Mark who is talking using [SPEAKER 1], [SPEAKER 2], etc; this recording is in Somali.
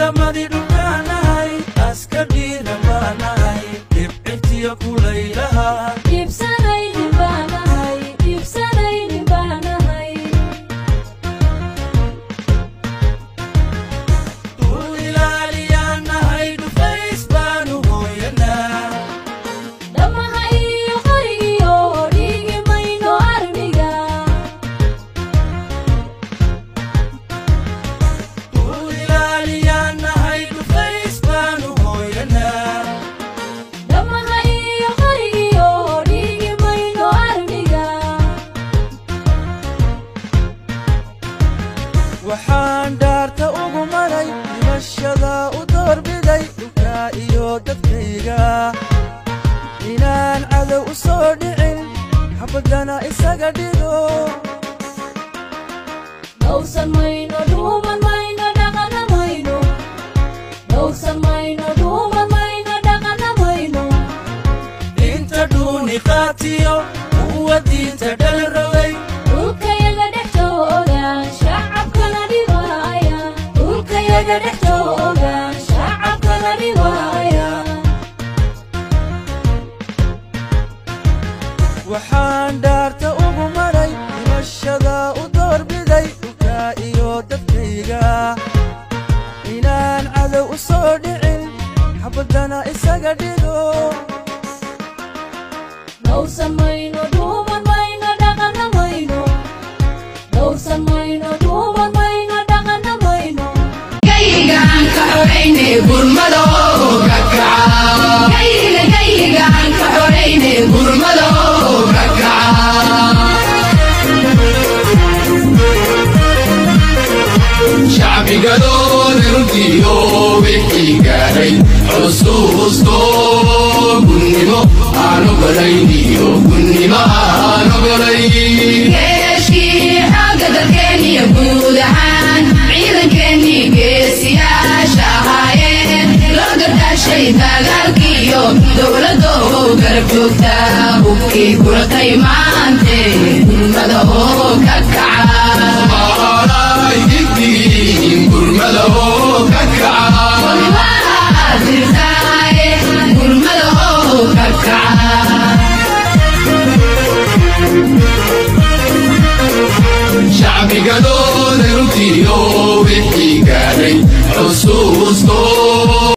[SPEAKER 1] ciidamadii dhulkaanahay askardhiina baanahay dhibcirtiyo kulaylaha
[SPEAKER 2] dhibsanaynin baanahay dhibsanaynin baanahay
[SPEAKER 1] dul ilaaliyaanahay dhufays baanu hooyanaa
[SPEAKER 2] dhammaha iyo qarigiyo dhigi mayno armiga
[SPEAKER 1] dul ilaaliyaanahay dhufays baanu hooyanaa
[SPEAKER 2] dhammaha iyo qarigiyo dhigi mayno armiga
[SPEAKER 1] waxaan dhaarta ugu maray dhimashada u doorbiday dhulka iyo dadkayga inaan cadow u soo dhicin xabadana isaga dhigo
[SPEAKER 2] dhowrsan mayno dhuuban mayno dhaqana mayno dhowrsan mayno dhuuban mayno dhaqana mayno
[SPEAKER 1] inta dhuuni qaatiyo kuwa diinta dhalrogay
[SPEAKER 2] dhulkayaga dhex jooga shacabkana dhibaya dhulkayaga dhex jooga shacabkana dhibaya
[SPEAKER 1] waxaan dhaarta ugu maray dhimashada u doorbiday dhulka iyo dadkayga inaan cadow u soo dhicin xabadana isaga dhigo
[SPEAKER 2] dhowrsan mayno dhuuban mayno dhaqana mayno dhowrsan mayno dhuuban mayno dhaqana mayno
[SPEAKER 3] Gayigaan ka xoreyne gurmado kakaca Gayigaan ka xoreyne gurmado kakaca Shacbigadood runtiyo wixii gaaray xusuusto gunnimo aan ogolayniyo gunnimo aan ogolay geeshkii xagga dalkeeniyo guud ahaan ciidankeenii geesiyaasha ahaayeen loo gadaashay dagaalkiiyo dowladoo garab joogta hubkii kulatay maante gurmada oo ka kaca gurmada oo